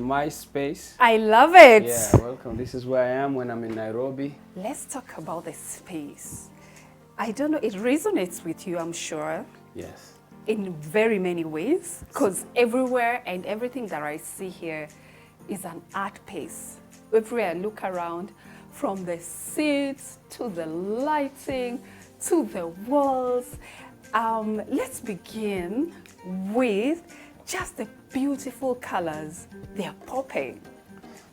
my space. I love it. Yeah, welcome. This is where I am when I'm in Nairobi. Let's talk about the space. I don't know, it resonates with you, I'm sure. Yes. In very many ways, because everywhere and everything that I see here is an art piece. Everywhere I look around, from the seats to the lighting to the walls. Let's begin with just the beautiful colors. They're popping.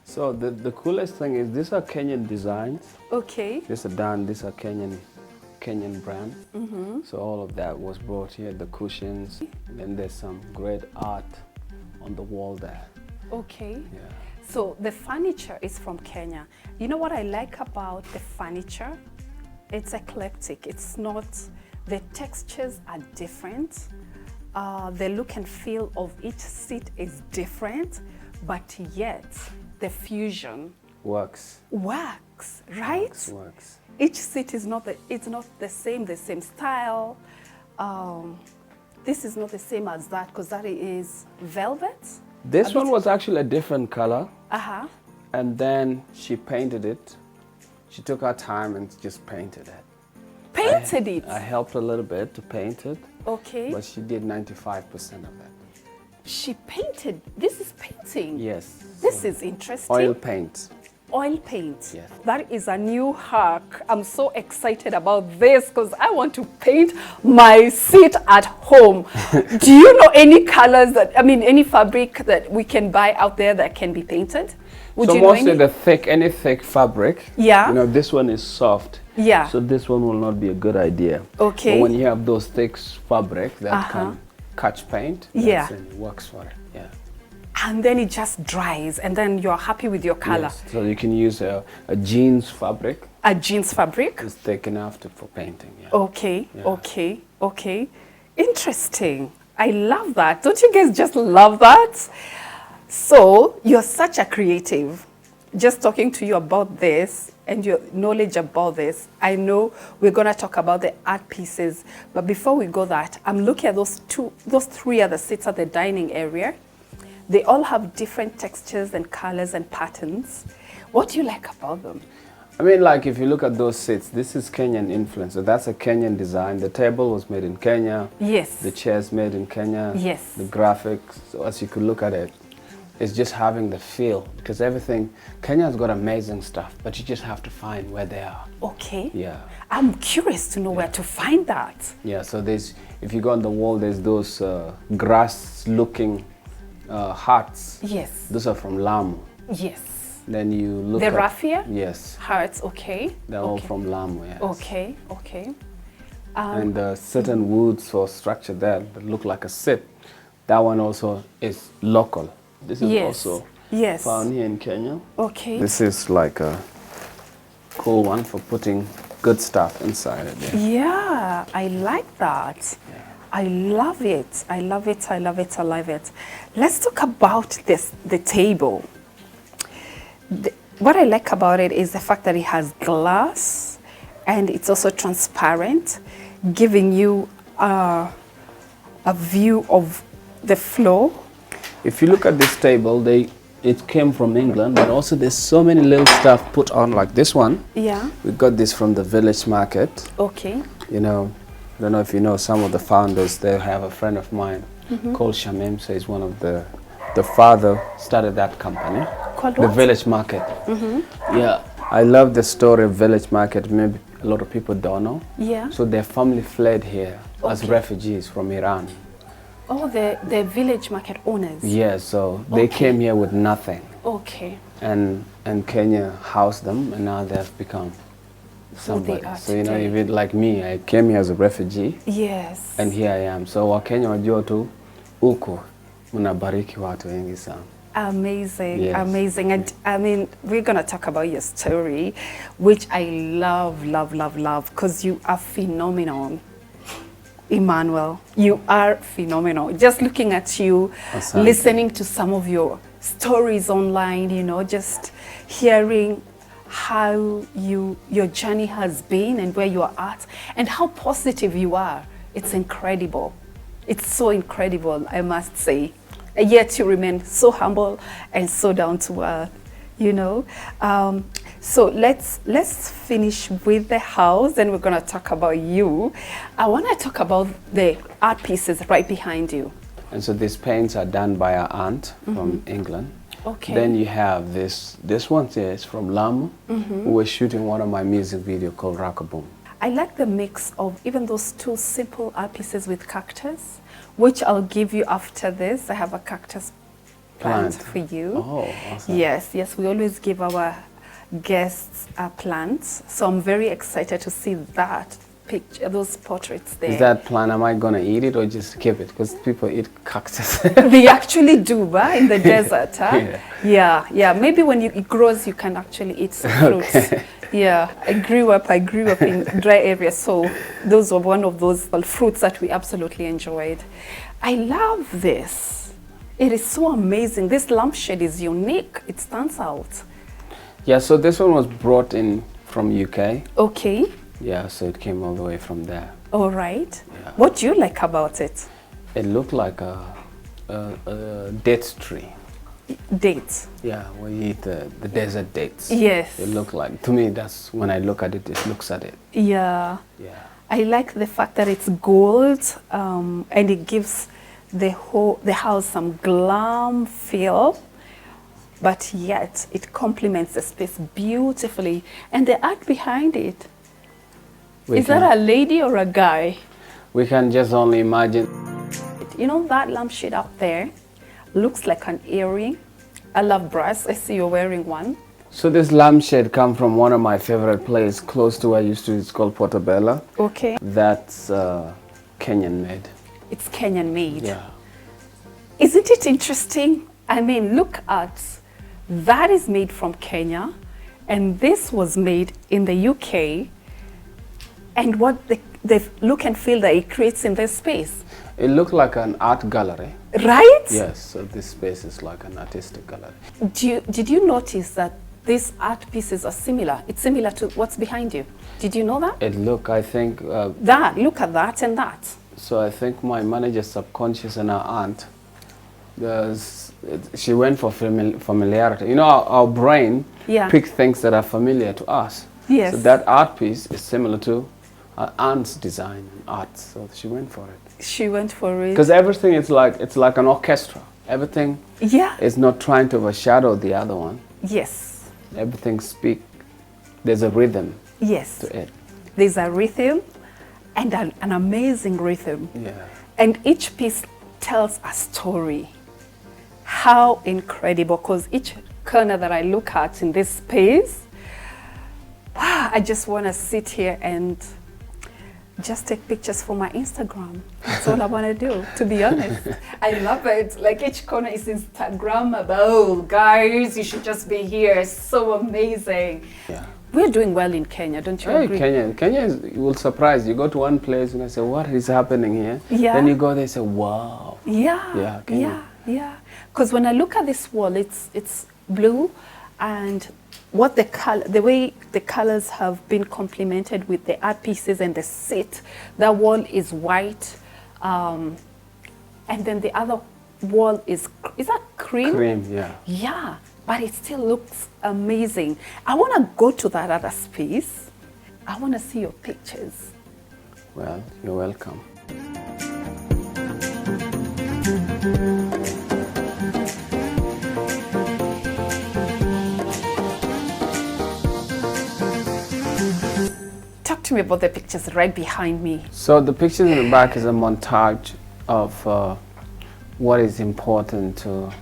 So the coolest thing is these are Kenyan designs. Okay. These are Kenyan brand. So all of that was brought here, the cushions. Then there's some great art on the wall there. Okay. Yeah. So the furniture is from Kenya. You know what I like about the furniture? It's eclectic. It's not, the textures are different. The look and feel of each seat is different, but yet the fusion Works. works, right? Works. Each seat is not the same style. This is not the same as that because that is velvet. This one was actually a different color. Uh-huh. And then she painted it. She took her time and just painted it. Painted it? I helped a little bit to paint it. Okay. But she did 95% of it. She painted, this is painting? Yes. This is interesting. Oil paint. Oil paint. Yes. That is a new hack. I'm so excited about this because I want to paint my seat at home. Do you know any colors any fabric that we can buy out there that can be painted? Would you know mostly any thick fabric. Yeah. You know, this one is soft. Yeah. So this one will not be a good idea. Okay. But when you have those thick fabric that can catch paint, yeah, it works for it. Yeah. And then it just dries, and then you're happy with your color. Yes. So you can use a jeans fabric. A jeans fabric? It's thick enough for painting. Yeah. Okay, yeah. okay, okay. Interesting. I love that. Don't you guys just love that? So you're such a creative. Just talking to you about this and your knowledge about this, I know we're going to talk about the art pieces. But before we go that, I'm looking at those three other seats at the dining area. They all have different textures and colors and patterns. What do you like about them? I mean, like if you look at those seats, this is Kenyan influence. So that's a Kenyan design. The table was made in Kenya. Yes. The chairs made in Kenya. Yes. The graphics, so as you could look at it, it's just having the feel. Because everything, Kenya's got amazing stuff, but you just have to find where they are. Okay. Yeah. I'm curious to know where to find that. Yeah, so if you go on the wall, there's those grass-looking hearts. Yes. Those are from Lamu. Yes. Then you look the at... raffia? Yes. Hearts, okay. They're all from Lamu, yes. Okay, okay. And certain woods or structure there that look like a sit, that one also is local. This is also found here in Kenya. Okay. This is like a cool one for putting good stuff inside it. Yeah, I like that. Yeah. I love it. I love it. I love it. I love it. Let's talk about the table. What I like about it is the fact that it has glass and it's also transparent, giving you a view of the floor. If you look at this table, it came from England, but also there's so many little stuff put on, like this one. Yeah. We got this from the village market. Okay. You know, I don't know if you know some of the founders. They have a friend of mine called Shamim. So he's one of the father started that company. Called the what? Village Market. Yeah, I love the story of Village Market. Maybe a lot of people don't know. Yeah. So their family fled here as refugees from Iran. Oh, the village market owners. Yeah, so they came here with nothing. Okay. And Kenya housed them, and now they've become somebody. So you know, even like me, I came here as a refugee. Yes. And here I am. So Wakenya wajua tu uko unabariki watu wengi sana. Amazing, yes. Amazing. And I mean, we're going to talk about your story, which I love, love, love, love, because you are phenomenal. Emmanuel, you are phenomenal. Just looking at you, listening to some of your stories online, you know, just hearing how your journey has been and where you are at and how positive you are. It's incredible. It's so incredible, I must say. yet you remain so humble and so down to earth, you know. So let's finish with the house, then we're going to talk about you. I want to talk about the art pieces right behind you. And so these paints are done by our aunt from England. Okay. Then you have this one here is from Lamu, who was shooting one of my music video called Rockaboom. I like the mix of even those two simple art pieces with cactus, which I'll give you after this. I have a cactus plant for you. Oh, awesome. Yes, we always give our guests plants. So I'm very excited to see that picture, those portraits there. Is that plant, am I going to eat it or just keep it? Because people eat cactus. They actually do, right? In the desert, huh? Yeah. Maybe when it grows, you can actually eat some fruits. Okay. Yeah, I grew up in dry areas, so those were one of those fruits that we absolutely enjoyed. I love this. It is so amazing. This lampshade is unique. It stands out. Yeah, so this one was brought in from UK. Okay. Yeah, so it came all the way from there. All right. Yeah. What do you like about it? It looked like a date tree. Dates? Yeah, we eat the desert dates. Yes. It looked like, to me, that's when I look at it, it looks at it. Yeah. Yeah. I like the fact that it's gold and it gives the house some glam feel, but yet it complements the space beautifully. And the art behind it, is that a lady or a guy? We can just only imagine. You know that lampshade up there looks like an earring. I love brass. I see you're wearing one. So this lampshade come from one of my favorite places close to where I used to. It's called Portobello. Okay. That's Kenyan made. It's Kenyan made. Yeah. Isn't it interesting? I mean, look at that is made from Kenya, and this was made in the UK. And what the look and feel that it creates in this space. It looked like an art gallery. Right? Yes, so this space is like an artistic gallery. Did you notice that these art pieces are similar? It's similar to what's behind you. Did you know that? I think... look at that and that. So I think my manager's subconscious and our aunt, she went for familiarity. You know, our brain picks things that are familiar to us. Yes. So that art piece is similar to our aunt's design and art, so she went for it. She went for it. Because everything is it's like an orchestra. Everything is not trying to overshadow the other one. Yes. Everything there's a rhythm to it. There's a rhythm and an amazing rhythm. Yeah. And each piece tells a story. How incredible, because each corner that I look at in this space, I just want to sit here and just take pictures for my Instagram. That's all I want to do, to be honest. I love it. Like each corner is Instagrammable. Guys, you should just be here. It's so amazing. Yeah. We're doing well in Kenya, don't you agree? Kenya will surprise you. You go to one place and I say, what is happening here? Yeah. Then you go there and say, wow. Yeah. Kenya. Yeah. Because when I look at this wall, it's blue, and the way the colors have been complemented with the art pieces and the seat. That wall is white, and then the other wall is that cream? Cream, yeah. Yeah, but it still looks amazing. I want to go to that other space. I want to see your pictures. Well, you're welcome. Talk to me about the pictures right behind me. So the pictures in the back is a montage of what is important to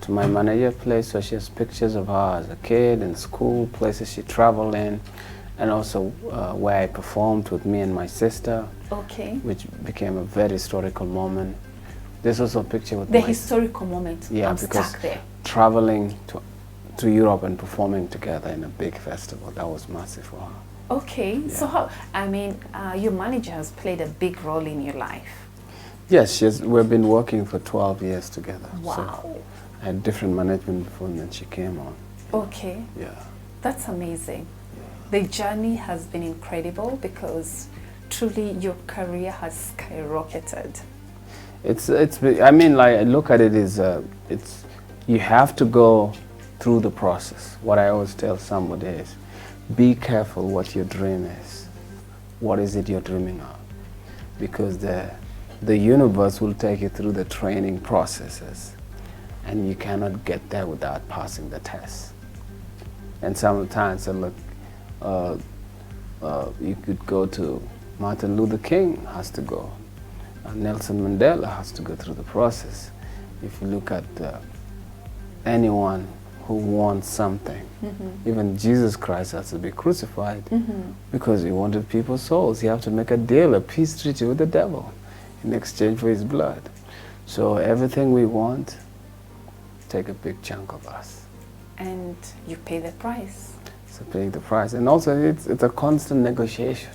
my manager place. So she has pictures of her as a kid in school, places she traveled in, and also where I performed with me and my sister. Okay. Which became a very historical moment. There's also a picture with the historical moment. Yeah, I'm because stuck there. Traveling to Europe and performing together in a big festival, that was massive for her. Okay, yeah. So your manager has played a big role in your life. Yes, we've been working for 12 years together. Wow. So I had different management before and then she came on. Okay. Yeah. That's amazing. The journey has been incredible because truly your career has skyrocketed. I mean, like, I look at it as it's, you have to go through the process. What I always tell somebody is, be careful what your dream is. What is it you're dreaming of? Because the universe will take you through the training processes, and you cannot get there without passing the test. And sometimes, look, you could go to Martin Luther King has to go. Nelson Mandela has to go through the process. If you look at anyone who wants something, even Jesus Christ has to be crucified because he wanted people's souls. He had to make a deal, a peace treaty with the devil in exchange for his blood. So everything we want, take a big chunk of us. And you pay the price. So paying the price. And also it's a constant negotiation.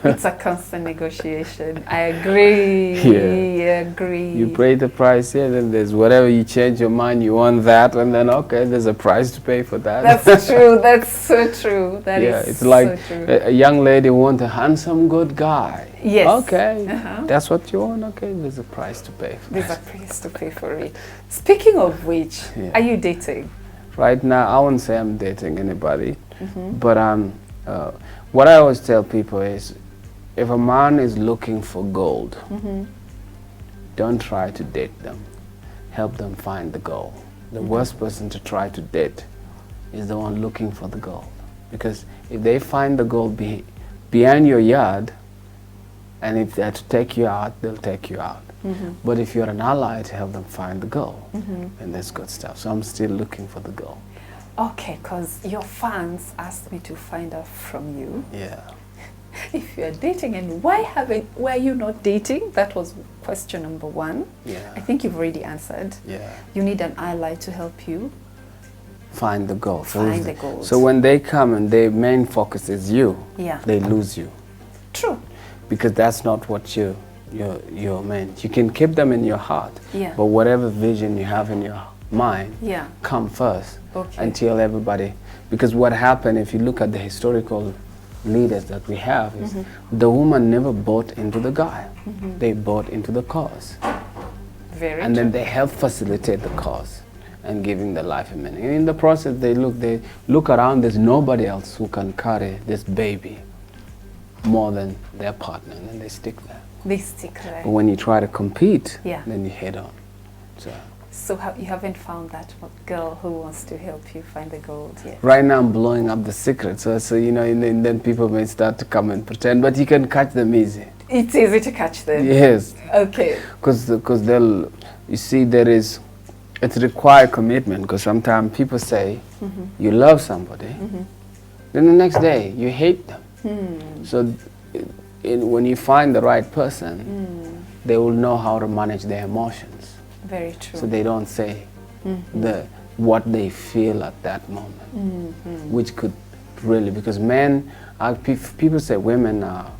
It's a constant negotiation. I agree. Yeah. I agree. You pay the price, yeah, then there's whatever you change your mind, you want that, and then okay, there's a price to pay for that. That's true. That's so true. That is it's like so true. a young lady wants a handsome, good guy. Yes. Okay, that's what you want. Okay, there's a price to pay for There's a price to pay for it. Speaking of which, are you dating? Right now, I wouldn't say I'm dating anybody, but what I always tell people is, if a man is looking for gold, don't try to date them. Help them find the gold. The worst person to try to date is the one looking for the gold. Because if they find the gold behind your yard, and if they're to take you out, they'll take you out. But if you're an ally to help them find the gold, then that's good stuff. So I'm still looking for the gold. Okay, because your fans asked me to find out from you. Yeah. If you're dating, and were you not dating? That was question number one. Yeah. I think you've already answered. Yeah. You need an ally to help you find the gold. find the gold. So when they come and their main focus is you, they lose you. True. Because that's not what you're meant. You can keep them in your heart, but whatever vision you have in your mind, come first until everybody. Because what happened, if you look at the historical leaders that we have, is the woman never bought into the guy. They bought into the cause. Very and true. then they help facilitate the cause and giving the life a meaning. And in the process, they look around, there's nobody else who can carry this baby more than their partner, and then they stick there. They stick there. But when you try to compete, then you head on. So you haven't found that girl who wants to help you find the gold yet? Right now I'm blowing up the secret, so you know, and then people may start to come and pretend, but you can catch them easy. It's easy to catch them? Yes. Okay. Because they'll, you see, it's required commitment, because sometimes people say you love somebody, then the next day you hate them. So when you find the right person, they will know how to manage their emotions. Very true. So they don't say what they feel at that moment, which could really, because men, people say women are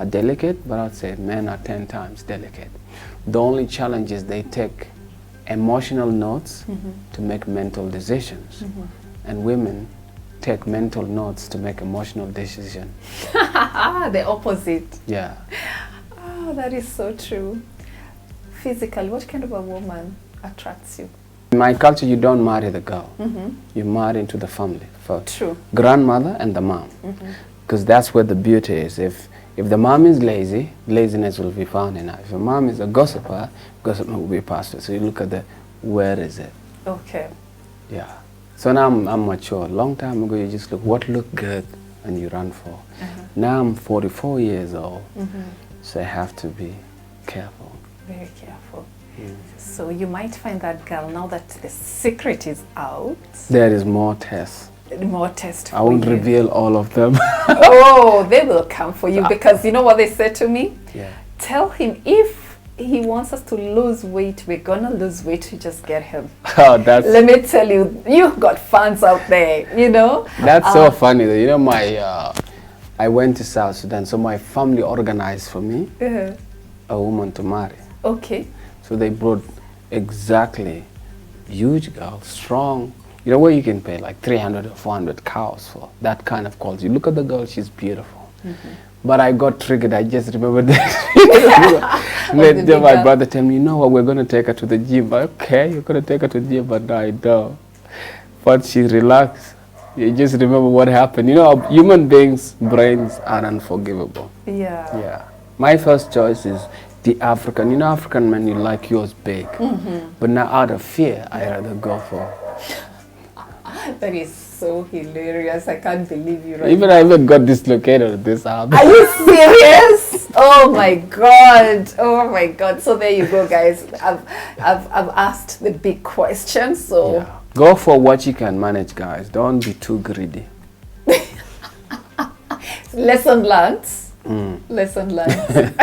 delicate, but I'd say men are 10 times delicate. The only challenge is they take emotional notes to make mental decisions, and women take mental notes to make emotional decisions. The opposite. Yeah. Oh, that is so true. Physically, what kind of a woman attracts you? In my culture, you don't marry the girl. You marry into the family first. True. Grandmother and the mom. Because that's where the beauty is. If the mom is lazy, laziness will be found in her. If the mom is a gossiper, gossip will be passed to. So you look at where is it? Okay. Yeah. So now I'm mature. Long time ago, you just look, what looked good, and you run for. Now I'm 44 years old, so I have to be careful. Very careful. So you might find that girl, now that the secret is out. There is more tests. More tests. I won't reveal all of them. Oh, they will come for you, because you know what they said to me? Yeah. Tell him if he wants us to lose weight, we're gonna lose weight to just get him. Oh, that's. Let me tell you, you've got fans out there, you know. That's so funny. You know, I went to South Sudan, so my family organized for me a woman to marry. Okay. So they brought exactly huge girl, strong. You know where you can pay like 300 or 400 cows for that kind of quality. You look at the girl, she's beautiful. But I got triggered. I just remember that. Then my brother told me, you know what, we're going to take her to the gym. Okay, you're going to take her to the gym, but I don't. But she relaxed. You just remember what happened. You know, human beings' brains are unforgivable. Yeah. Yeah. My first choice is the African. You know, African men, you like yours big. But now out of fear, I rather go for. That is so hilarious. I can't believe you right Even now. I even got dislocated at this house. Are you serious? Oh my God. Oh my God. So there you go, guys. I've asked the big question. So Yeah. Go for what you can manage, guys. Don't be too greedy. lesson learned. Lesson learned.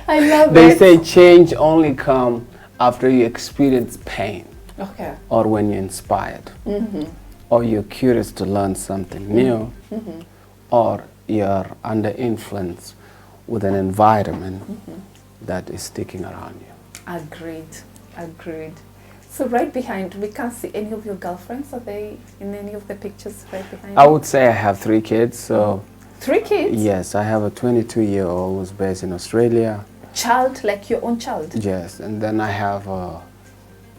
I love They it. say change only comes after you experience pain. Okay. Or when you're inspired, or you're curious to learn something new, or you're under influence with an environment that is sticking around you. Agreed. Agreed. So right behind, we can't see any of your girlfriends. Are they in any of the pictures right behind? I would say I have 3 kids. So 3 kids? yes, I have a 22-year-old who's based in Australia. Child, like your own child? Yes, and then I have a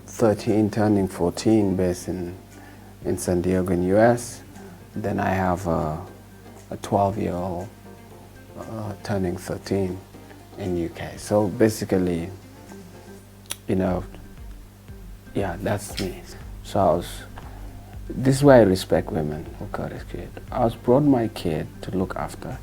13 turning 14 based in San Diego in US. Then I have a 12-year-old turning 13 in UK. So basically, you know, yeah, that's me. So this is why I respect women who got a kid. I was brought my kid to look after.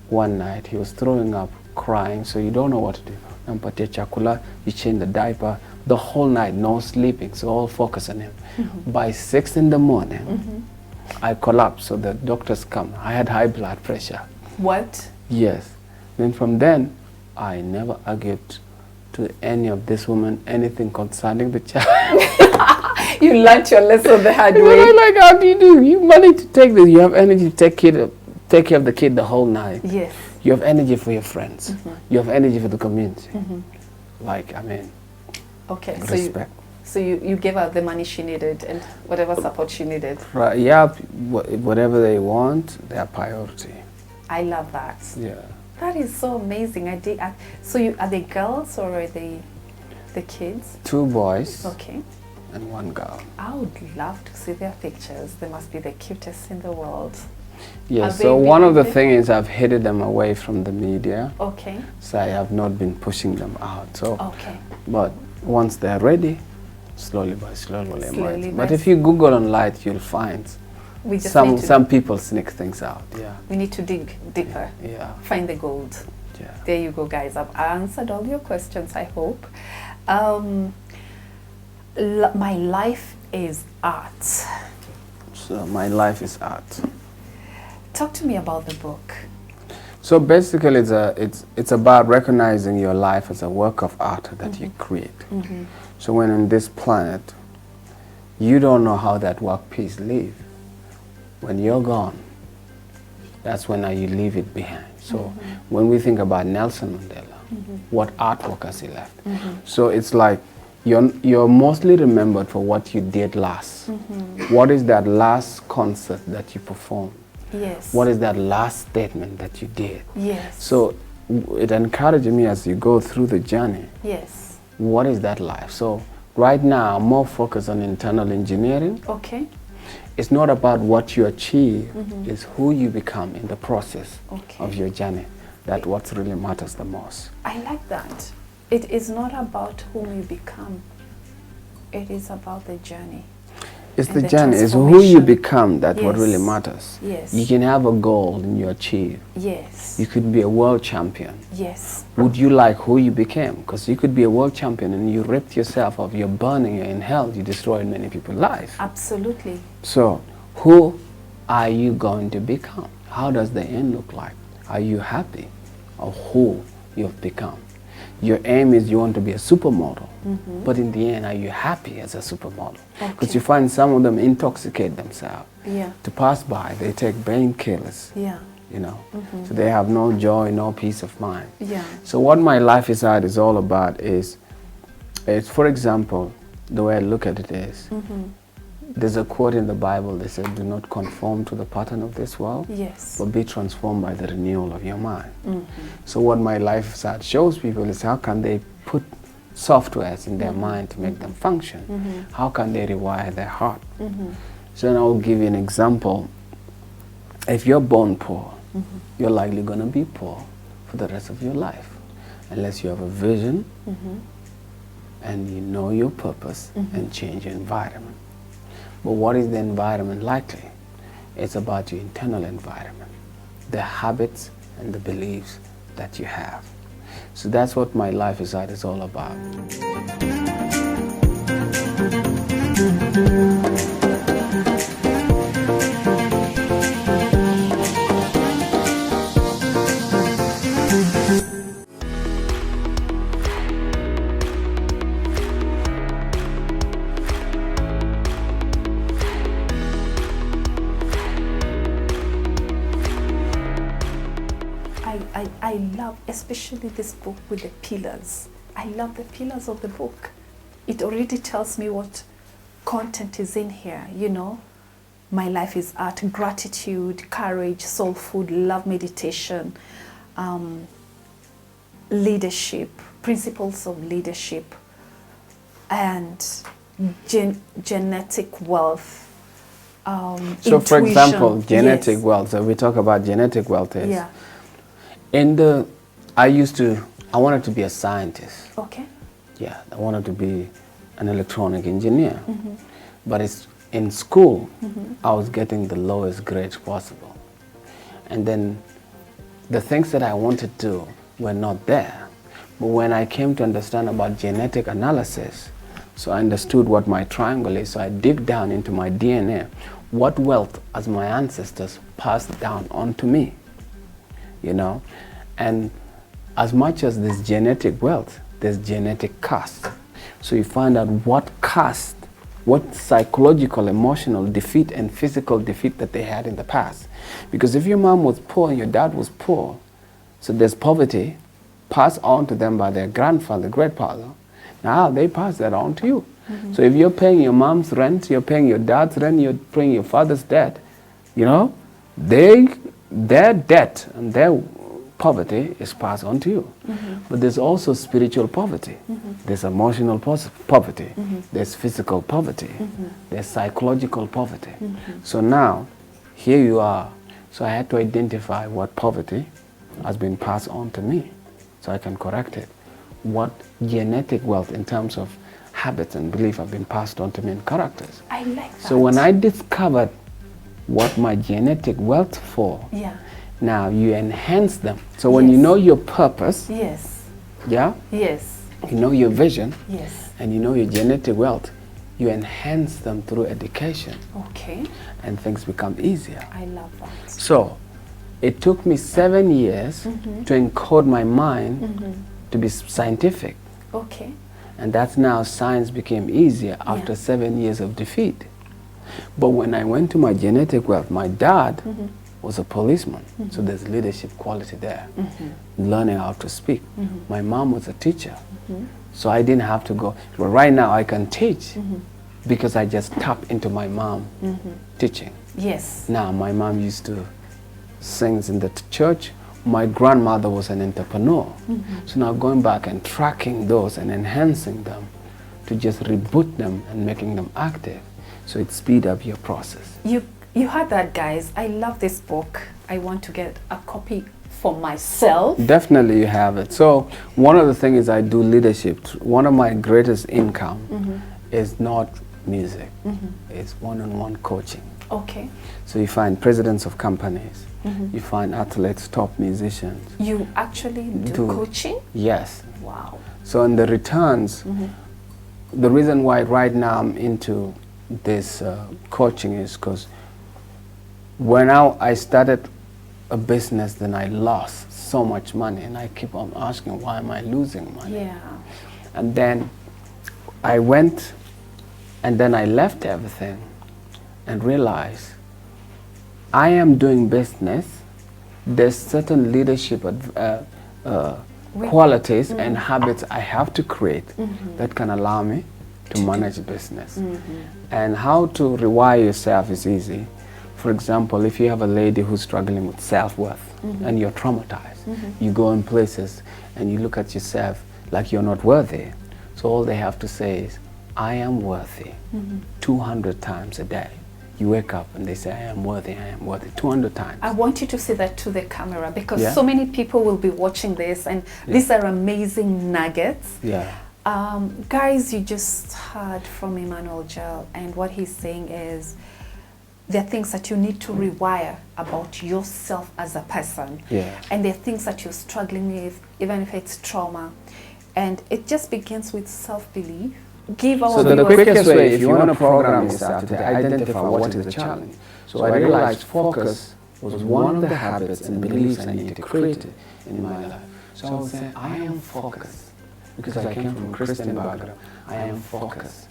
One night he was throwing up, crying, so you don't know what to do. Nampatia chakula, you change the diaper, the whole night, no sleeping, so all focus on him. By 6 in the morning, I collapsed, so the doctors come. I had high blood pressure. What? Yes. Then from then, I never argued to any of this woman anything concerning the child. You learnt your lesson the hard You way. know, like, how do you do? You have money to take this. You have energy to take care of the kid the whole night. Yes. You have energy for your friends. You have energy for the community. Like, I mean, Okay, respect. so you gave her the money she needed and whatever support she needed. Right, yeah, whatever they want, their priority. I love that. Yeah. That is so amazing. So are they girls or are they the kids? 2 boys Okay. and 1 girl. I would love to see their pictures. They must be the cutest in the world. Yes, Are so they one of the big? things I've hidden them away from the media, Okay. so I have not been pushing them out. So, Okay. but once they're ready, slowly by slowly. Slowly But by if you Google on light, you'll find We just need to some people sneak things out. Yeah, we need to dig deeper. yeah, Find the gold. yeah. There you go, guys. I've answered all your questions, I hope. My life is art. So my life is art. Talk to me about the book. So basically, it's about recognizing your life as a work of art that you create. So when on this planet, you don't know how that work piece live. When you're gone, that's when you leave it behind. So when we think about Nelson Mandela, what artwork has he left? So it's like you're mostly remembered for what you did last. What is that last concert that you performed? Yes. What is that last statement that you did? Yes. So it encourages me as you go through the journey. Yes. What is that life? So right now, I'm more focused on internal engineering. Okay. It's not about what you achieve, it's who you become in the process Okay. of your journey. That's what really matters the most. I like that. It is not about whom you become. It is about the journey. It's And the the journey, it's who you transformation. become that what really Yes. matters. Yes. You can have a goal and you achieve. Yes. You could be a world champion. Yes. Would you like who you became? Because you could be a world champion and you ripped yourself off, you're burning, you're in hell, you destroyed many people's lives. Absolutely. So, who are you going to become? How does the end look like? Are you happy of who you've become? Your aim is you want to be a supermodel, but in the end, are you happy as a supermodel? Because Okay. you find some of them intoxicate themselves. Yeah. To pass by, they take painkillers, Yeah. you know, so they have no joy, no peace of mind. Yeah. So what my life is art is all about is, for example, the way I look at it is, There's a quote in the Bible that says, do not conform to the pattern of this world, Yes. but be transformed by the renewal of your mind. So what my lifestyle shows people is how can they put softwares in their mind to make them function? How can they rewire their heart? So then I'll give you an example. If you're born poor, you're likely going to be poor for the rest of your life, unless you have a vision and you know your purpose and change your environment. But what is the environment likely? It's about your internal environment, the habits and the beliefs that you have. So that's what my life is all about. I love especially this book with the pillars. I love the pillars of the book. It already tells me what content is in here, you know. My life is art, gratitude, courage, soul food, love, meditation, leadership, principles of leadership, and genetic wealth. So for example, genetic yes. wealth, so we talk about genetic wealth is, Yeah. I wanted to be a scientist. Okay. Yeah, I wanted to be an electronic engineer. But it's in school, I was getting the lowest grades possible. And then the things that I wanted to do were not there. But when I came to understand about genetic analysis, so I understood what my triangle is, so I dig down into my DNA, what wealth as my ancestors passed down onto me, you know? And as much as there's genetic wealth, there's genetic caste. So you find out what caste, what psychological, emotional defeat and physical defeat that they had in the past. Because if your mom was poor and your dad was poor, so there's poverty passed on to them by their grandfather, great-father, now they pass that on to you. So if you're paying your mom's rent, you're paying your dad's rent, you're paying your father's debt, you know, their debt and their poverty is passed on to you. But there's also spiritual poverty. There's emotional poverty. There's physical poverty. There's psychological poverty. So now, here you are. So I had to identify what poverty has been passed on to me so I can correct it. What genetic wealth in terms of habits and belief have been passed on to me in characters. I like that. So when I discovered what my genetic wealth for, Yeah. now you enhance them. So when you know your purpose, Yes. yeah, Yes. you know your vision, Yes. and you know your genetic wealth, you enhance them through education, Okay. and things become easier. I love that. So it took me 7 years to encode my mind to be scientific, Okay. and that's now science became easier after 7 years of defeat. But when I went to my genetic wealth, my dad was a policeman, so there's leadership quality there, learning how to speak. My mom was a teacher, so I didn't have to go. But right now I can teach because I just tap into my mom teaching. Yes. Now my mom used to sing in the church. My grandmother was an entrepreneur. So now going back and tracking those and enhancing them to just reboot them and making them active, so it speed up your process. You heard that, guys. I love this book. I want to get a copy for myself. Definitely you have it. So one of the things is I do leadership. One of my greatest income is not music. It's one-on-one coaching. Okay. So you find presidents of companies, you find athletes, top musicians. You actually do coaching? Yes. Wow. So in the returns, the reason why right now I'm into this coaching is because when I started a business, then I lost so much money, and I keep on asking, why am I losing money? Yeah. And then I went, and then I left everything and realized I am doing business. There's certain leadership qualities and habits I have to create that can allow me to manage business. And how to rewire yourself is easy. For example, if you have a lady who's struggling with self-worth and you're traumatized, you go in places and you look at yourself like you're not worthy. So all they have to say is, I am worthy 200 times a day. You wake up and they say, I am worthy 200 times. I want you to say that to the camera, because so many people will be watching this, and these are amazing nuggets. Guys, you just heard from Emmanuel Gel, and what he's saying is there are things that you need to rewire about yourself as a person. And there are things that you're struggling with, even if it's trauma. And it just begins with self-belief. Give our So the quickest way, if you want to program yourself today, identify what is the challenge. So I realized focus was one of the habits and beliefs I needed to create in my life. So I was saying, I am focused. Because I came from a Christian background, I am focused.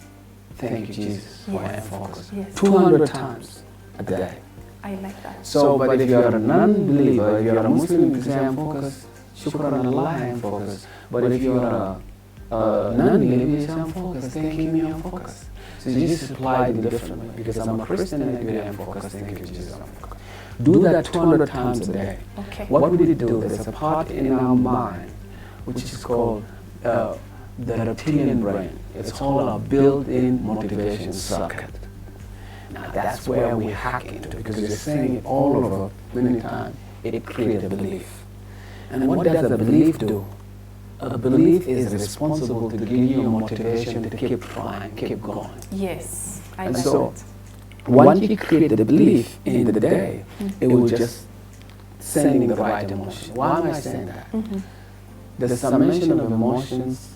Thank you, Jesus, for I am focused. 200 times a day. I like that. So, but if you're a non-believer, if you're a Muslim, you say, I am focused. Shukran Allah, I am focused. But if you're a non-believer, you say, I'm focused. Thank you, me, I'm focused. So you just apply it differently. Because I'm a Christian and I am focused. Thank you, Jesus, I'm focused. Do that 200 times a day. What would it do? There's a part in our mind which is called the reptilian brain. It's called our built-in motivation circuit. Now that's where we hack into, because we're saying it all over many times. It creates a belief. And what does a belief do? A belief is responsible to give you motivation to keep trying, keep going. Yes, I and like so, it. once you create the belief in the day, it will just sending the right emotion. Why am I saying that? The summation of emotions,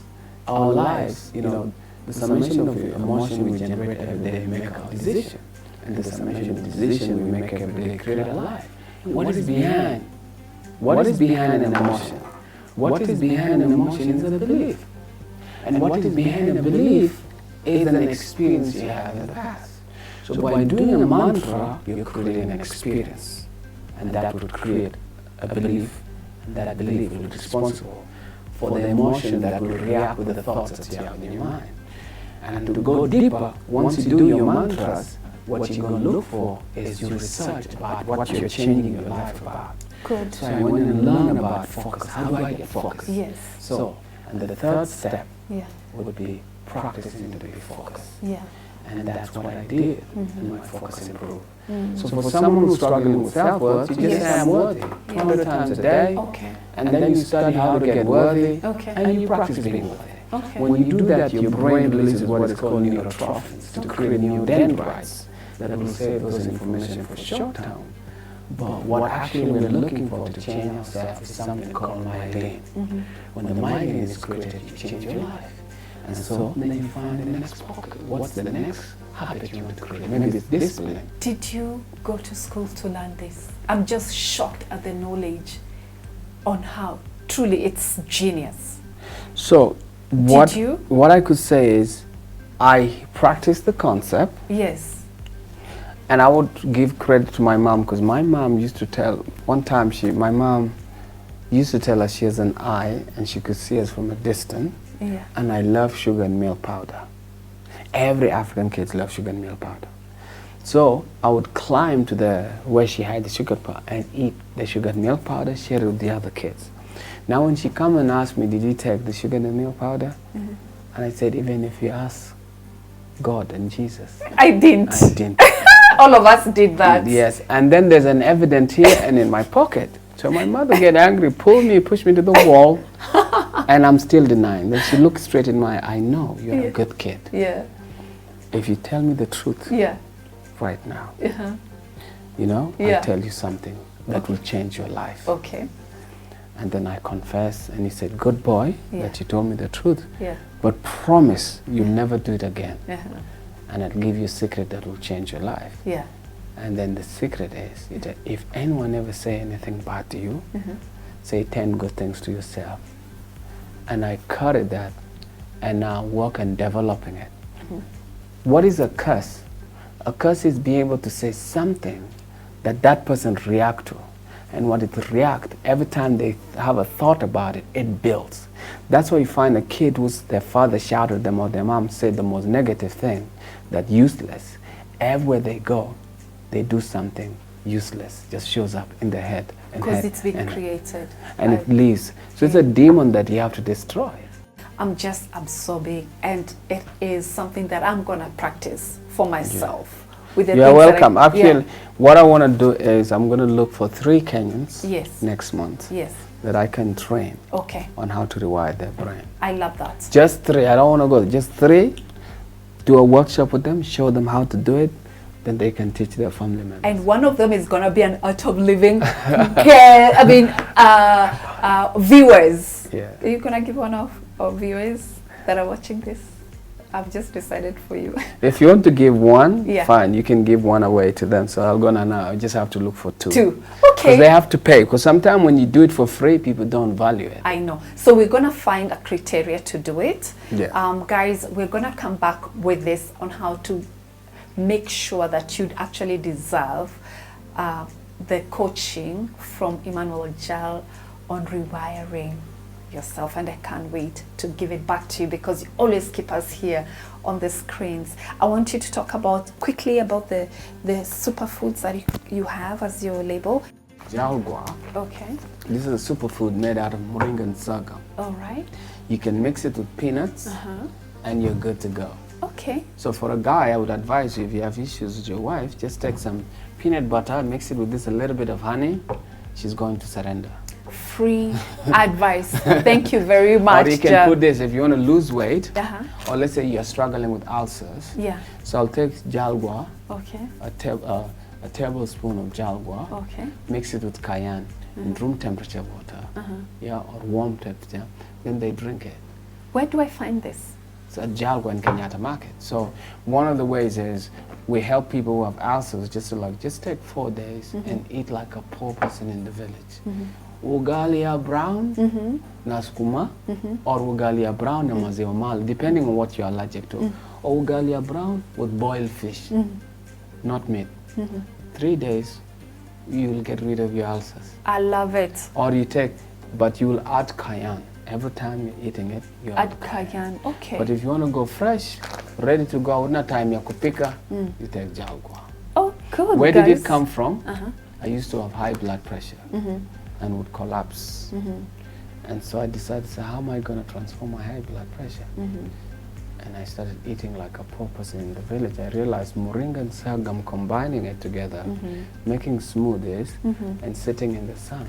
our lives, you know, the summation of emotion we generate every day make our decision. And the summation of decision we make every day create our life. What is behind? What is behind an emotion? What is behind an emotion is a belief. And what is behind a belief is an experience you have in the past. So by doing a mantra, you're creating an experience. And that would create a belief. And that belief will be responsible for the emotion that will react with the thoughts that you have in your mind. And to go deeper, once you do your mantras, what you're going to look for is your research about what you're changing your life about. Good. So I went and learned about focus. How do I get focused? Yes. So, and the third step Yeah. would be practicing to be focused. Yeah. And that's what I did, and my focus improved. So for someone who's struggling with self-worth, you just say, I'm worthy 200 times a day, and then you study how to get worthy, and you practice being worthy. When you do that, your brain releases what is called neurotrophins to create new dendrites that will save those information for short term. But what actually we're looking for to change ourselves is something called myelin. When the myelin is created, you change your life. And so then you find the next pocket. What's the next habit you want to create? Maybe it's discipline. Did you go to school to learn this? I'm just shocked at the knowledge on how truly it's genius. So what I could say is I practiced the concept. Yes. And I would give credit to my mom, because my mom used to tell, one time my mom used to tell us she has an eye and she could see us from a distance. Yeah. And I love sugar and milk powder. Every African kid loves sugar and milk powder. So I would climb to where she had the sugar powder and eat the sugar and milk powder, share it with the other kids. Now when she come and ask me, did you take the sugar and milk powder? And I said, even if you ask God and Jesus. I didn't. I didn't. All of us did that. Yes, and then there's an evidence here and in my pocket. So my mother get angry, push me to the wall, and I'm still denying. Then she looks straight in my eye. I know you're a good kid. Yeah. If you tell me the truth right now, you know, I'll tell you something that will change your life. Okay. And then I confess, and he said, good boy, that you told me the truth. Yeah. But promise you'll never do it again. Uh-huh. And I'll give you a secret that will change your life. Yeah. And then the secret is, if anyone ever say anything bad to you, say 10 good things to yourself. And I cutted that, and now work on developing it. What is a curse? A curse is being able to say something that person react to. And when it react, every time they have a thought about it, it builds. That's why you find a kid whose their father shouted them or their mom said the most negative thing, that useless. Everywhere they go, they do something useless, just shows up in their head. Because it's been created. And it leaves. So it's a demon that you have to destroy. I'm just absorbing, and it is something that I'm going to practice for myself. With the You're welcome. Actually, what I want to do is I'm going to look for 3 Kenyans next month that I can train on how to rewire their brain. I love that. Just 3. I don't want to go. Just 3. Do a workshop with them, show them how to do it, then they can teach their family members. And one of them is going to be an art of living viewers. Yeah. Are you going to give one of our viewers that are watching this? I've just decided for you. If you want to give one, fine, you can give one away to them. So I'll go now. I just have to look for 2. 2, okay. Because they have to pay. Because sometimes when you do it for free, people don't value it. I know. So we're going to find a criteria to do it. Yeah. Guys, we're going to come back with this on how to make sure that you'd actually deserve the coaching from Emmanuel Jal on rewiring yourself, and I can't wait to give it back to you because you always keep us here on the screens. I want you to talk quickly about the superfoods that you have as your label. Jalgwa. Okay. This is a superfood made out of moringa and sorghum. All right. You can mix it with peanuts and you're good to go. Okay. So for a guy, I would advise you, if you have issues with your wife, just take some peanut butter, mix it with this a little bit of honey. She's going to surrender. Free advice. Thank you very much. Or you can put this if you want to lose weight, or let's say you're struggling with ulcers. Yeah. So I'll take jalgwa, a tablespoon of jalgwa, mix it with cayenne in room temperature water, or warm temperature, then they drink it. Where do I find this? It's at Jalgwa in Kenyatta Market. So one of the ways is we help people who have ulcers just take 4 days and eat like a poor person in the village. Ugalia brown, na sukuma, or ugalia brown na maziwa mala, depending on what you're allergic to. Or ugalia brown with boiled fish, not meat. 3 days, you'll get rid of your ulcers. I love it. Or but you will add cayenne. Every time you're eating it, you add cayenne. Okay. But if you want to go fresh, ready to go, una time ya kupika, you take jalgwa. Oh, good. Where did it come from? I used to have high blood pressure and would collapse. And so I decided, how am I going to transform my high blood pressure? And I started eating like a poor person in the village. I realized moringa and sorghum, combining it together, making smoothies and sitting in the sun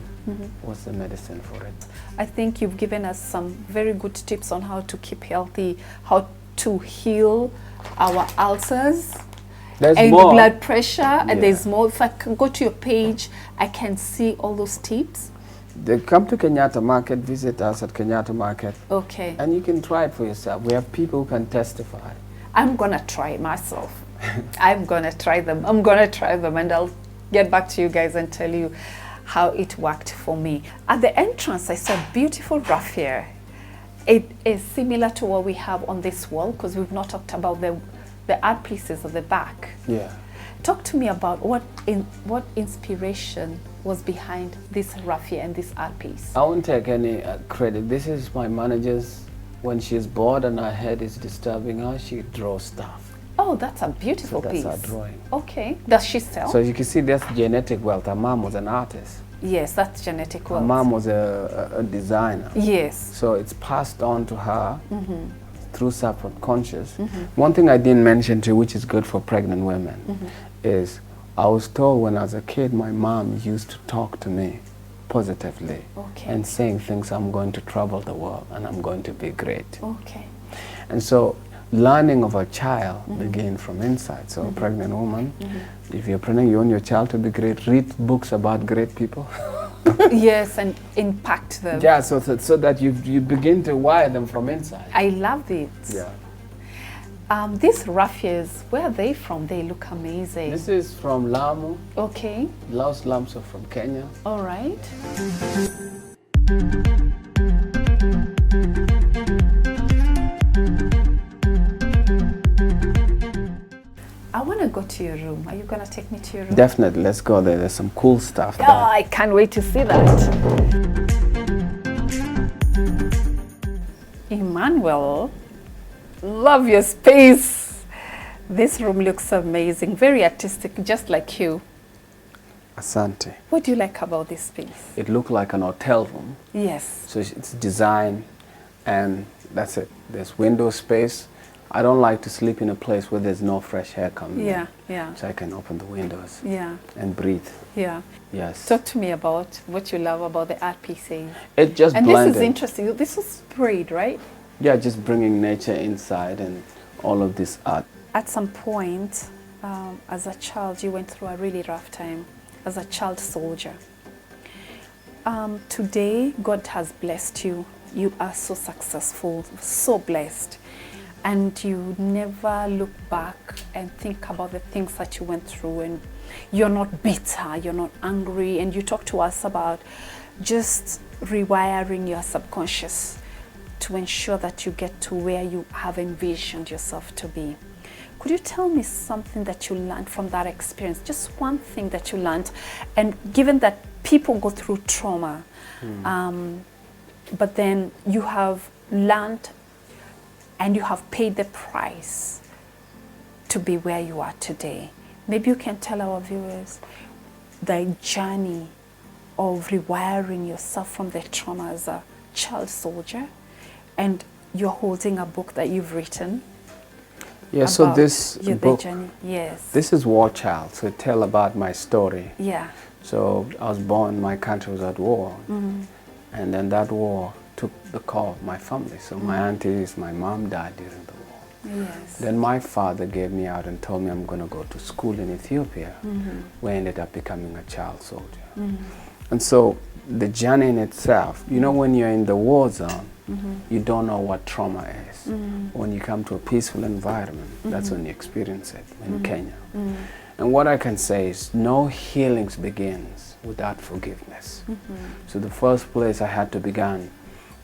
was the medicine for it. I think you've given us some very good tips on how to keep healthy, how to heal our ulcers. There's and more. Blood pressure, and there's more. If I can go to your page, I can see all those tips. They come to Kenyatta Market, visit us at Kenyatta Market. Okay. And you can try it for yourself. We have people who can testify. I'm going to try it myself. I'm going to try them. I'm going to try them, and I'll get back to you guys and tell you how it worked for me. At the entrance, I saw a beautiful raffia. It is similar to what we have on this wall, because we've not talked about the art pieces at the back. Yeah. Talk to me about what inspiration was behind this raffia and this art piece. I won't take any credit. This is my manager's. When she's bored and her head is disturbing her, she draws stuff. Oh, that's a beautiful piece. That's her drawing. Okay. Does she sell? So you can see that's genetic wealth. Her mom was an artist. Yes, that's genetic wealth. Her mom was a designer. Yes. So it's passed on to her through subconscious. One thing I didn't mention to you, which is good for pregnant women, is I was told when I was a kid, my mom used to talk to me positively and saying things, I'm going to travel the world and I'm going to be great. Okay. And so learning of a child begins from inside. So a pregnant woman, if you're pregnant, you want your child to be great, read books about great people. Yes, and impact them. Yeah, so that you begin to wire them from inside. I love it. Yeah. These raffias, where are they from? They look amazing. This is from Lamu. Okay. Los lamps are from Kenya. All right. I want to go to your room. Are you going to take me to your room? Definitely. Let's go there. There's some cool stuff there. Oh, I can't wait to see that. Emmanuel, love your space. This room looks amazing, very artistic, just like you. Asante. What do you like about this space? It looked like an hotel room. Yes. So it's designed, and that's it. There's window space. I don't like to sleep in a place where there's no fresh air coming in. Yeah, yeah. So I can open the windows and breathe. Yeah. Yes. Talk to me about what you love about the art pieces. It just and blended. This is interesting. This was sprayed, right? Yeah, just bringing nature inside and all of this art. At some point, as a child, you went through a really rough time as a child soldier. Today, God has blessed you. You are so successful, so blessed. And you never look back and think about the things that you went through, and you're not bitter, you're not angry, and you talk to us about just rewiring your subconscious to ensure that you get to where you have envisioned yourself to be. Could you tell me something that you learned from that experience? Just one thing that you learned. And given that people go through trauma, but then you have learned and you have paid the price to be where you are today. Maybe you can tell our viewers the journey of rewiring yourself from the trauma as a child soldier, and you're holding a book that you've written. Yeah, so this book, journey. Yes. This is War Child, so it tells about my story. Yeah. So I was born, my country was at war, and then that war took the core of my family. So my aunties, my mom died during the war. Yes. Then my father gave me out and told me I'm going to go to school in Ethiopia, where I ended up becoming a child soldier. And so the journey in itself, you know, when you're in the war zone, you don't know what trauma is. When you come to a peaceful environment, that's when you experience it in Kenya. And what I can say is no healings begins without forgiveness. So the first place I had to begin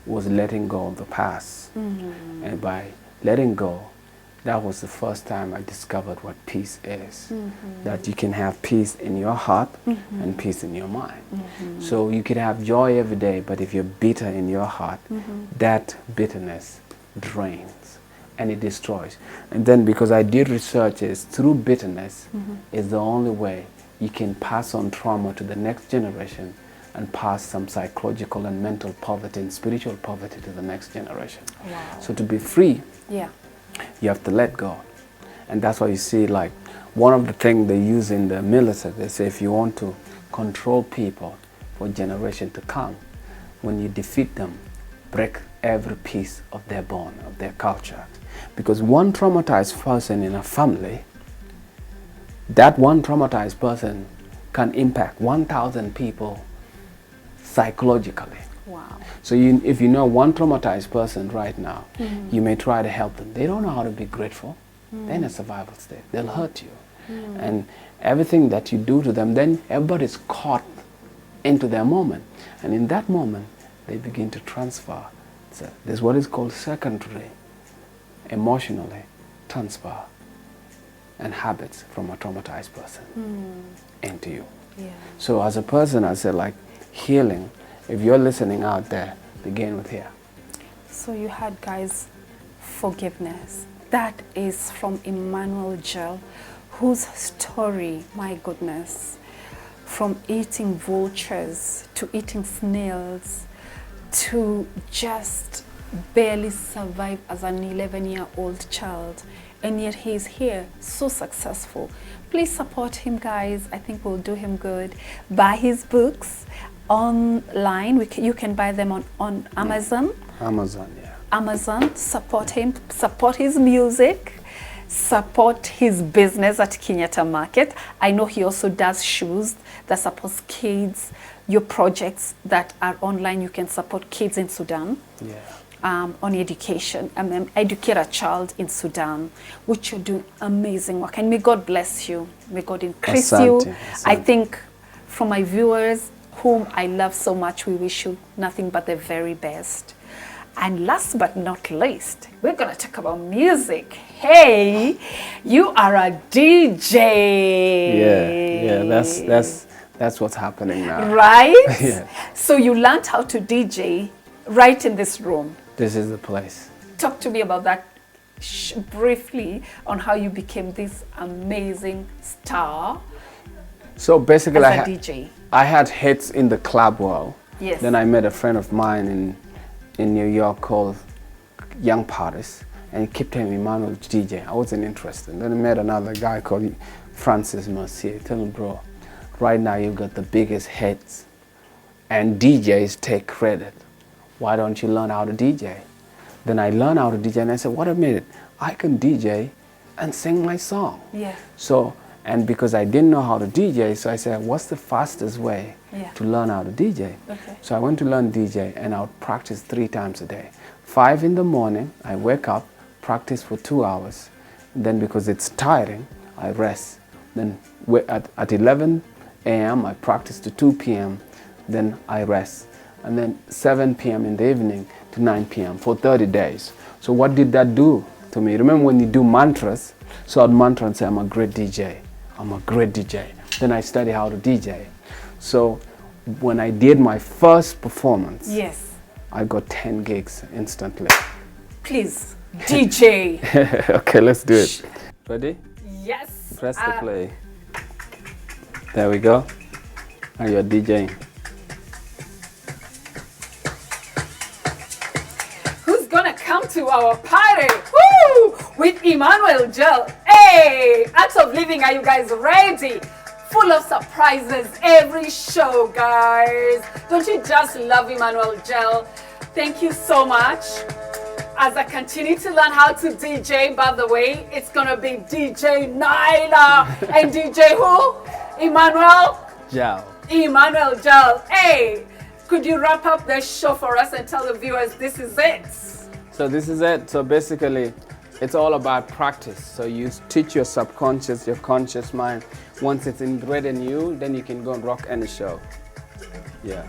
was letting go of the past. And by letting go, that was the first time I discovered what peace is. That you can have peace in your heart and peace in your mind. So you could have joy every day, but if you're bitter in your heart, that bitterness drains and it destroys. And then because I did research is through bitterness is the only way you can pass on trauma to the next generation and pass some psychological and mental poverty and spiritual poverty to the next generation. Wow. So to be free, you have to let go. And that's why you see, like, one of the things they use in the military, they say if you want to control people for generation to come, when you defeat them, break every piece of their bone, of their culture. Because one traumatized person in a family, that one traumatized person can impact 1,000 people psychologically. Wow. So if you know one traumatized person right now, you may try to help them. They don't know how to be grateful. They're in a survival state. They'll hurt you. And everything that you do to them, then everybody's caught into their moment. And in that moment, they begin to transfer. So there's what is called secondary, emotionally transfer and habits from a traumatized person into you. Yeah. So as a person, I say, like, healing, if you're listening out there, begin with here. So you had, guys, forgiveness. That is from Emmanuel Gel, whose story, my goodness, from eating vultures to eating snails to just barely survive as an 11-year-old child. And yet he's here, so successful. Please support him, guys. I think we'll do him good. Buy his books online. You can buy them on Amazon. Amazon, yeah. Amazon. Support him. Support his music. Support his business at Kenyatta Market. I know he also does shoes that supports kids. Your projects that are online, you can support kids in Sudan. Yeah. On education, educate a child in Sudan, which you're doing amazing work. And may God bless you. May God increase you. I think for my viewers, whom I love so much, we wish you nothing but the very best. And last but not least, we're going to talk about music. Hey, you are a DJ. Yeah, that's what's happening now. Right? Yeah. So you learned how to DJ right in this room. This is the place. Talk to me about that briefly, on how you became this amazing star So basically, as a DJ. I had hits in the club world. Yes. Then I met a friend of mine in New York called Young Paris, and he kept telling me, Emmanuel, DJ. I wasn't interested. Then I met another guy called Francis Mercier. Tell him, bro, right now you got the biggest hits, and DJs take credit. Why don't you learn how to DJ? Then I learned how to DJ, and I said, wait a minute, I can DJ and sing my song. Yeah. So, and because I didn't know how to DJ, so I said, what's the fastest way Yeah. to learn how to DJ? Okay. So I went to learn DJ, and I would practice 3 times a day. 5 in the morning, I wake up, practice for 2 hours. Then because it's tiring, I rest. Then at 11 a.m., I practice to 2 p.m., then I rest. And then 7 p.m. in the evening to 9 p.m. for 30 days. So what did that do to me? Remember when you do mantras? So I'd mantra and say, I'm a great DJ. I'm a great DJ. Then I study how to DJ. So when I did my first performance, Yes. I got 10 gigs instantly. Please, DJ. Okay, let's do it. Ready? Yes. Press the play. There we go. And you're DJing. Who's gonna come to our party? Woo! With Emmanuel Gel. Hey! Art of Living, are you guys ready? Full of surprises every show, guys. Don't you just love Emmanuel Gel? Thank you so much. As I continue to learn how to DJ, by the way, it's gonna be DJ Nyla and DJ who? Emmanuel? Gel. Emmanuel Gel. Hey! Could you wrap up the show for us and tell the viewers this is it? So this is it. So basically, it's all about practice. So you teach your subconscious, your conscious mind. Once it's inbred in you, then you can go and rock any show. Yeah.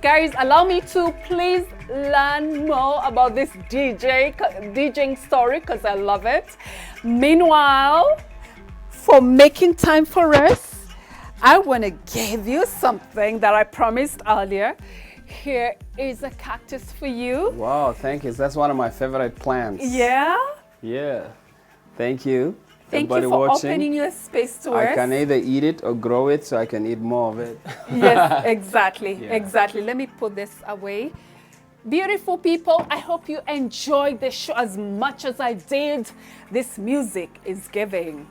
Guys, allow me to please learn more about this DJing story, because I love it. Meanwhile, for making time for us, I want to give you something that I promised earlier. Here is a cactus for you. Wow, thank you. That's one of my favorite plants. Yeah? Yeah. Thank you. Thank Everybody you for watching. opening your space to I us. can either eat it or grow it, so I can eat more of it. Yes, exactly, Yeah. exactly. Let me put this away. Beautiful people, I hope you enjoyed the show as much as I did. This music is giving.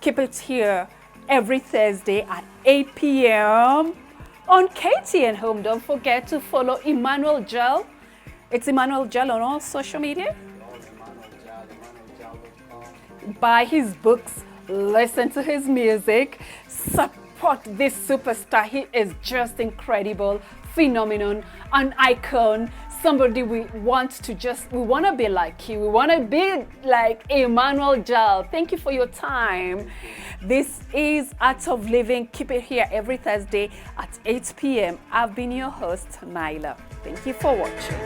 Keep it here every Thursday at 8 p.m. on KTN Home. Don't forget to follow Emmanuel Gel. It's Emmanuel Gel on all social media. Buy his books, listen to his music, support this superstar. He is just incredible, phenomenon, an icon, somebody we want to be like you. We want to be like Emmanuel Gel. Thank you for your time. This is Art of Living. Keep it here every Thursday at 8 p.m. I've been your host, Nyla. Thank you for watching.